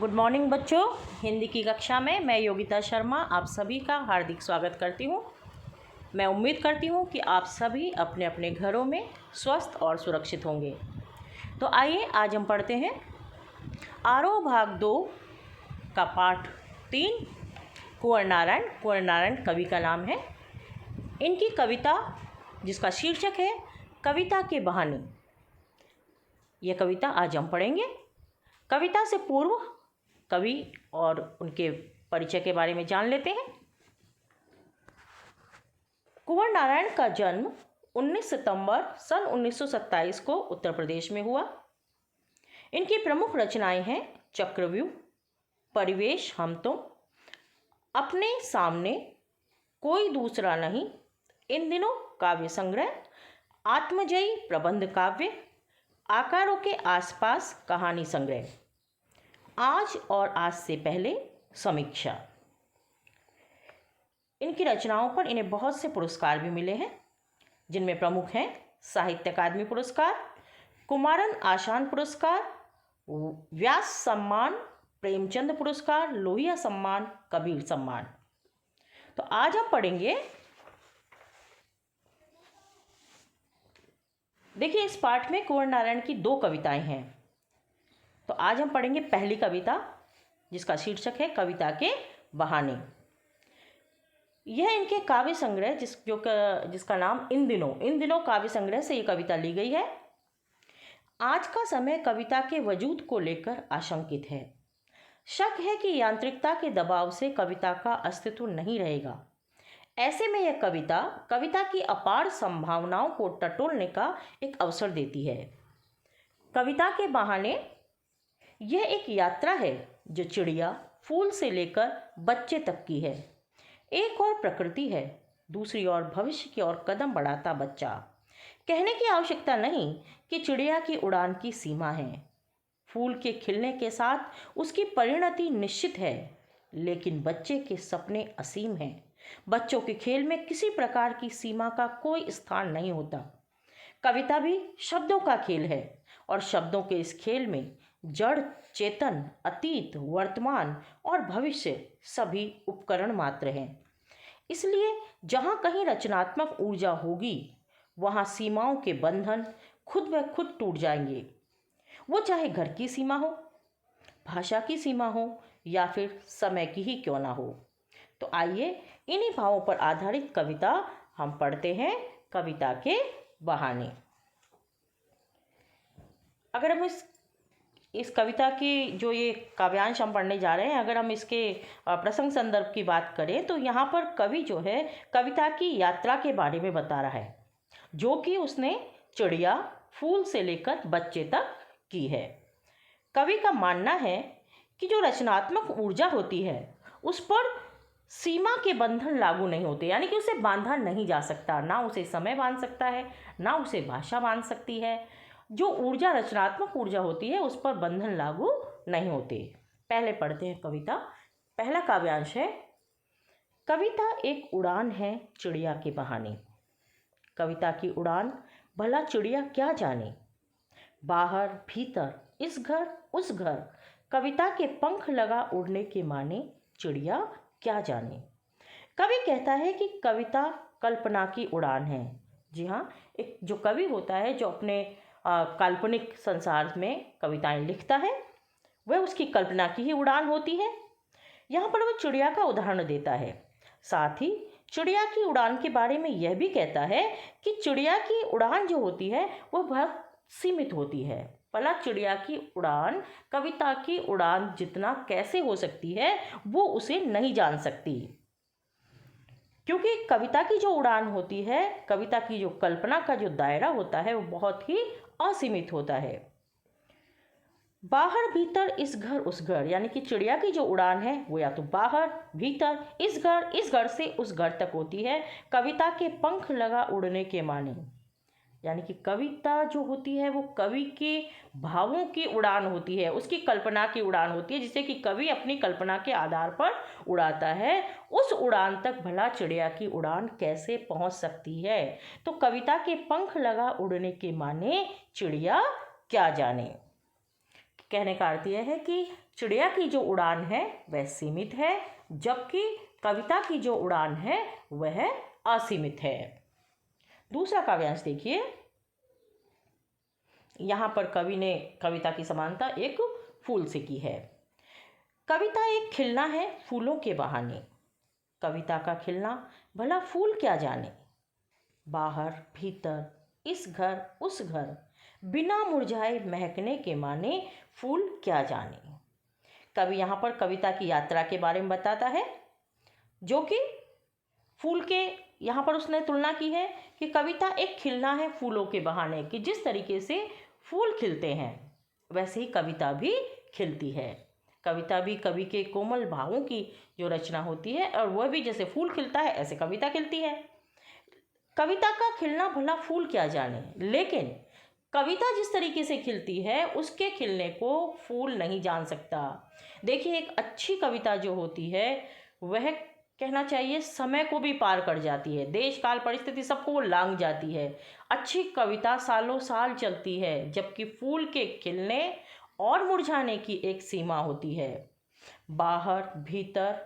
Good morning बच्चों। हिंदी की कक्षा में मैं योगिता शर्मा आप सभी का हार्दिक स्वागत करती हूँ। मैं उम्मीद करती हूँ कि आप सभी अपने अपने घरों में स्वस्थ और सुरक्षित होंगे। तो आइए आज हम पढ़ते हैं आरोह भाग 2 का पाठ 3 कुंवर नारायण कवि का नाम है। इनकी कविता जिसका शीर्षक है कविता के बहाने, यह कविता आज हम पढ़ेंगे। कविता से पूर्व कवि और उनके परिचय के बारे में जान लेते हैं। कुंवर नारायण का जन्म 19 सितंबर सन 1927 को उत्तर प्रदेश में हुआ। इनकी प्रमुख रचनाएं हैं चक्रव्यूह, परिवेश, हम तुम, अपने सामने, कोई दूसरा नहीं, इन दिनों काव्य संग्रह, आत्मजयी प्रबंध काव्य, आकारों के आसपास कहानी संग्रह, आज और आज से पहले, समीक्षा। इनकी रचनाओं पर इन्हें बहुत से पुरस्कार भी मिले हैं, जिनमें प्रमुख हैं साहित्य अकादमी पुरस्कार, कुमारन आशान पुरस्कार, व्यास सम्मान, प्रेमचंद पुरस्कार, लोहिया सम्मान, कबीर सम्मान। तो आज हम पढ़ेंगे, देखिए इस पाठ में कुंवर नारायण की 2 कविताएं हैं। तो आज हम पढ़ेंगे पहली कविता जिसका शीर्षक है कविता के बहाने। यह इनके काव्य संग्रह जिसका नाम इन दिनों काव्य संग्रह से ये कविता ली गई है। आज का समय कविता के वजूद को लेकर आशंकित है। शक है कि यांत्रिकता के दबाव से कविता का अस्तित्व नहीं रहेगा। ऐसे में यह कविता की अपार संभावनाओं को टटोलने का एक अवसर देती है। कविता के बहाने यह एक यात्रा है जो चिड़िया, फूल से लेकर बच्चे तक की है। एक और प्रकृति है, दूसरी ओर भविष्य की ओर कदम बढ़ाता बच्चा। कहने की आवश्यकता नहीं कि चिड़िया की उड़ान की सीमा है। फूल के खिलने के साथ उसकी परिणति निश्चित है, लेकिन बच्चे के सपने असीम हैं। बच्चों के खेल में किसी प्रकार की सीमा का कोई स्थान नहीं होता। कविता भी शब्दों का खेल है और शब्दों के इस खेल में जड़, चेतन, अतीत, वर्तमान और भविष्य सभी उपकरण मात्र हैं। इसलिए जहाँ कहीं रचनात्मक ऊर्जा होगी, वहाँ सीमाओं के बंधन खुद ब खुद टूट जाएंगे। वो चाहे घर की सीमा हो, भाषा की सीमा हो या फिर समय की ही क्यों ना हो। तो आइए इन्हीं भावों पर आधारित कविता हम पढ़ते हैं, कविता के बहाने। अगर हम इस कविता की जो ये काव्यांश हम पढ़ने जा रहे हैं, अगर हम इसके प्रसंग संदर्भ की बात करें तो यहाँ पर कवि जो है कविता की यात्रा के बारे में बता रहा है, जो कि उसने चिड़िया, फूल से लेकर बच्चे तक की है। कवि का मानना है कि जो रचनात्मक ऊर्जा होती है उस पर सीमा के बंधन लागू नहीं होते, यानी कि उसे बांधा नहीं जा सकता। ना उसे समय बांध सकता है, ना उसे भाषा बांध सकती है। जो ऊर्जा, रचनात्मक ऊर्जा होती है, उस पर बंधन लागू नहीं होते। पहले पढ़ते हैं कविता। पहला काव्यांश है, कविता एक उड़ान है चिड़िया के बहाने। कविता की उड़ान भला चिड़िया क्या जाने, बाहर भीतर, इस घर उस घर, कविता के पंख लगा उड़ने के माने, चिड़िया क्या जाने। कवि कहता है कि कविता कल्पना की उड़ान है। जी हाँ, एक जो कवि होता है जो अपने काल्पनिक संसार में कविताएं लिखता है, वह उसकी कल्पना की ही उड़ान होती है। यहाँ पर वह चिड़िया का उदाहरण देता है। साथ ही चिड़िया की उड़ान के बारे में यह भी कहता है कि चिड़िया की उड़ान जो होती है वह बहुत सीमित होती है। भला चिड़िया की उड़ान कविता की उड़ान जितना कैसे हो सकती है, वो उसे नहीं जान सकती, क्योंकि कविता की जो उड़ान होती है, कविता की जो कल्पना का जो दायरा होता है, वो बहुत ही असीमित होता है। बाहर भीतर, इस घर उस घर, यानी कि चिड़िया की जो उड़ान है वो या तो बाहर, भीतर, इस घर से उस घर तक होती है। कविता के पंख लगा उड़ने के माने, यानी कि कविता जो होती है वो कवि के भावों की उड़ान होती है, उसकी कल्पना की उड़ान होती है, जिसे कि कवि अपनी कल्पना के आधार पर उड़ाता है। उस उड़ान तक भला चिड़िया की उड़ान कैसे पहुंच सकती है। तो कविता के पंख लगा उड़ने के माने, चिड़िया क्या जाने। कहने का अर्थ यह है कि चिड़िया की जो उड़ान है वह सीमित है, जबकि कविता की जो उड़ान है वह असीमित है। दूसरा काव्यांश देखिए, यहाँ पर कवि ने कविता की समानता एक फूल से की है। कविता एक खिलना है फूलों के बहाने, कविता का खिलना भला फूल क्या जाने, बाहर भीतर इस घर उस घर, बिना मुरझाए महकने के माने फूल क्या जाने। कवि यहाँ पर कविता की यात्रा के बारे में बताता है, जो कि फूल के यहाँ पर उसने तुलना की है कि कविता एक खिलना है फूलों के बहाने, कि जिस तरीके से फूल खिलते हैं वैसे ही कविता भी खिलती है। कविता भी कवि के कोमल भावों की जो रचना होती है, और वह भी जैसे फूल खिलता है ऐसे कविता खिलती है। कविता का खिलना भला फूल क्या जाने, लेकिन कविता जिस तरीके से खिलती है उसके खिलने को फूल नहीं जान सकता। देखिए, एक अच्छी कविता जो होती है वह कहना चाहिए समय को भी पार कर जाती है, देश काल परिस्थिति सबको वो लांघ जाती है। अच्छी कविता सालों साल चलती है, जबकि फूल के खिलने और मुरझाने की एक सीमा होती है। बाहर भीतर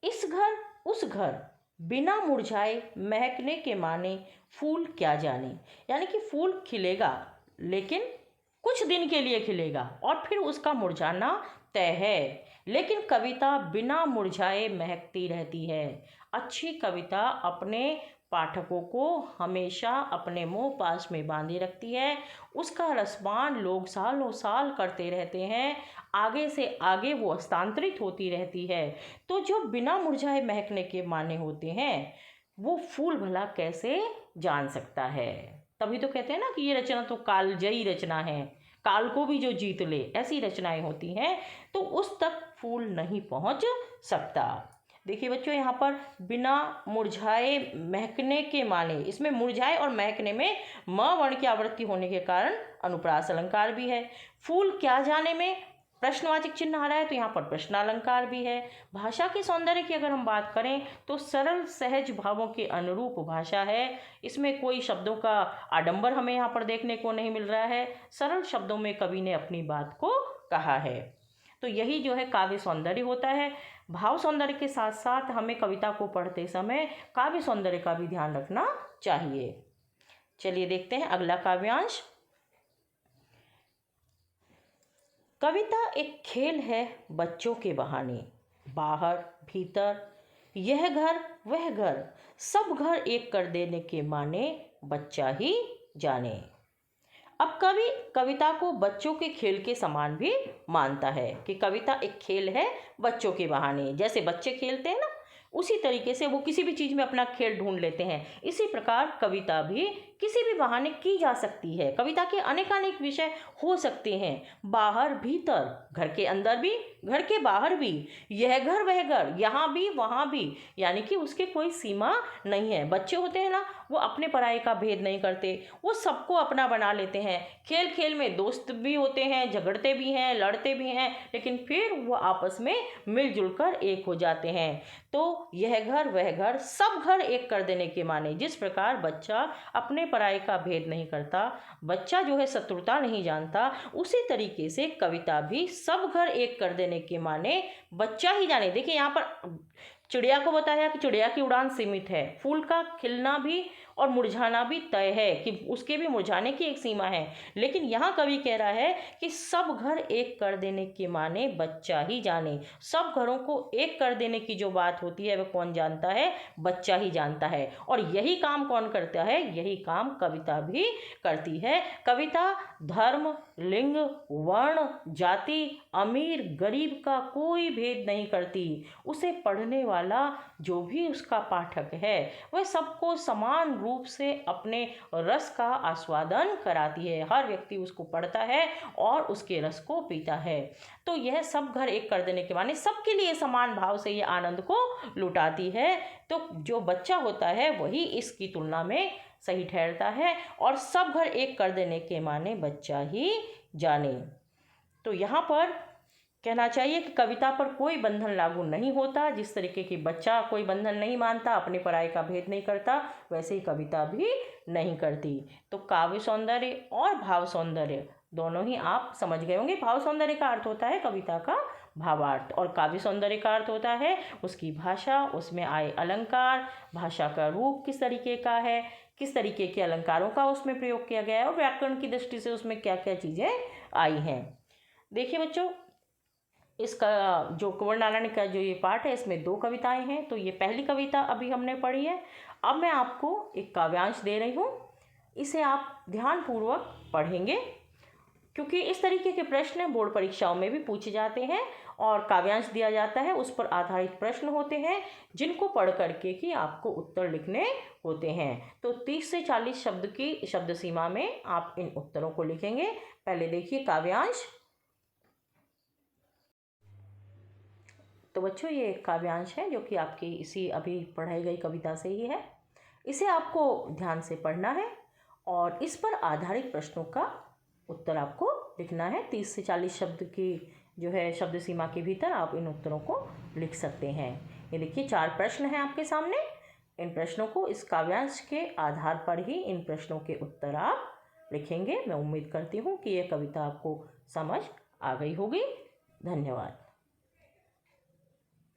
इस घर उस घर, बिना मुरझाए महकने के माने फूल क्या जाने। यानी कि फूल खिलेगा लेकिन कुछ दिन के लिए खिलेगा और फिर उसका मुरझाना तय है, लेकिन कविता बिना मुरझाए महकती रहती है। अच्छी कविता अपने पाठकों को हमेशा अपने मोह पास में बांधे रखती है, उसका रसपान लोग सालों साल करते रहते हैं, आगे से आगे वो हस्तांतरित होती रहती है। तो जो बिना मुरझाए महकने के माने होते हैं वो फूल भला कैसे जान सकता है। तभी तो कहते हैं ना कि ये रचना तो कालजयी रचना है, काल को भी जो जीत ले, ऐसी रचनाएं होती हैं, तो उस तक फूल नहीं पहुंच सकता। देखिए बच्चों, यहाँ पर बिना मुरझाए महकने के माने, इसमें मुरझाए और महकने में म वर्ण की आवृत्ति होने के कारण अनुप्रास अलंकार भी है। फूल क्या जाने में प्रश्नवाचक चिन्ह आ रहा है तो यहाँ पर प्रश्नालंकार भी है। भाषा के सौंदर्य की अगर हम बात करें तो सरल सहज भावों के अनुरूप भाषा है, इसमें कोई शब्दों का आडंबर हमें यहाँ पर देखने को नहीं मिल रहा है, सरल शब्दों में कवि ने अपनी बात को कहा है। तो यही जो है काव्य सौंदर्य होता है। भाव सौंदर्य के साथ साथ हमें कविता को पढ़ते समय काव्य सौंदर्य का भी ध्यान रखना चाहिए। चलिए देखते हैं अगला काव्यांश। कविता एक खेल है बच्चों के बहाने, बाहर भीतर यह घर वह घर, सब घर एक कर देने के माने बच्चा ही जाने। अब कवि कविता को बच्चों के खेल के समान भी मानता है कि कविता एक खेल है बच्चों के बहाने। जैसे बच्चे खेलते हैं ना, उसी तरीके से वो किसी भी चीज़ में अपना खेल ढूंढ लेते हैं, इसी प्रकार कविता भी किसी भी बहाने की जा सकती है। कविता के अनेकानेक विषय हो सकते हैं, बाहर भीतर, घर के अंदर भी घर के बाहर भी, यह घर वह घर, यहाँ भी वहाँ भी, यानी कि उसके कोई सीमा नहीं है। बच्चे होते हैं ना, वो अपने पराये का भेद नहीं करते, वो सबको अपना बना लेते हैं। खेल खेल में दोस्त भी होते हैं, झगड़ते भी हैं, लड़ते भी हैं, लेकिन फिर वो आपस में मिलजुल कर एक हो जाते हैं। तो यह घर वह घर, सब घर एक कर देने के माने, जिस प्रकार बच्चा अपने पराये का भेद नहीं करता, बच्चा जो है शत्रुता नहीं जानता, उसी तरीके से कविता भी सब घर एक कर देने के माने बच्चा ही जाने। देखिए यहाँ पर चिड़िया को बताया कि चिड़िया की उड़ान सीमित है, फूल का खिलना भी और मुरझाना भी तय है कि उसके भी मुरझाने की एक सीमा है, लेकिन यहाँ कवि कह रहा है कि सब घर एक कर देने के माने बच्चा ही जाने। सब घरों को एक कर देने की जो बात होती है वह कौन जानता है? बच्चा ही जानता है। और यही काम कौन करता है? यही काम कविता भी करती है। कविता धर्म, लिंग, वर्ण, जाति, अमीर गरीब का कोई भेद नहीं करती। उसे पढ़ने वाला जो भी उसका पाठक है वह सबको समान रूप से अपने रस का आस्वादन कराती है। हर व्यक्ति उसको पढ़ता है और उसके रस को पीता है। तो यह सब घर एक कर देने के माने सबके लिए समान भाव से ये आनंद को लुटाती है। तो जो बच्चा होता है वही इसकी तुलना में सही ठहरता है, और सब घर एक कर देने के माने बच्चा ही जाने। तो यहाँ पर कहना चाहिए कि कविता पर कोई बंधन लागू नहीं होता। जिस तरीके की बच्चा कोई बंधन नहीं मानता, अपने पराये का भेद नहीं करता, वैसे ही कविता भी नहीं करती। तो काव्य सौंदर्य और भाव सौंदर्य दोनों ही आप समझ गए होंगे। भाव सौंदर्य का अर्थ होता है कविता का भावार्थ, और काव्य सौंदर्य का अर्थ होता है उसकी भाषा, उसमें आए अलंकार, भाषा का रूप किस तरीके का है, किस तरीके के अलंकारों का उसमें प्रयोग किया गया है, और व्याकरण की दृष्टि से उसमें क्या क्या चीज़ें आई हैं। देखिए बच्चों, इसका जो कुंवर नारायण का जो ये पार्ट है, इसमें 2 कविताएं हैं। तो ये पहली कविता अभी हमने पढ़ी है। अब मैं आपको एक काव्यांश दे रही हूँ, इसे आप ध्यानपूर्वक पढ़ेंगे, क्योंकि इस तरीके के प्रश्न बोर्ड परीक्षाओं में भी पूछे जाते हैं और काव्यांश दिया जाता है, उस पर आधारित प्रश्न होते हैं जिनको पढ़ करके कि आपको उत्तर लिखने होते हैं। तो 30 से 40 शब्द की शब्द सीमा में आप इन उत्तरों को लिखेंगे। पहले देखिए काव्यांश। तो बच्चों, ये काव्यांश है जो कि आपकी इसी अभी पढ़ाई गई कविता से ही है। इसे आपको ध्यान से पढ़ना है और इस पर आधारित प्रश्नों का उत्तर आपको लिखना है। 30 से 40 शब्द की जो है शब्द सीमा के भीतर आप इन उत्तरों को लिख सकते हैं। ये देखिए 4 प्रश्न हैं आपके सामने। इन प्रश्नों को इस काव्यांश के आधार पर ही इन प्रश्नों के उत्तर आप लिखेंगे। मैं उम्मीद करती हूँ कि यह कविता आपको समझ आ गई होगी। धन्यवाद।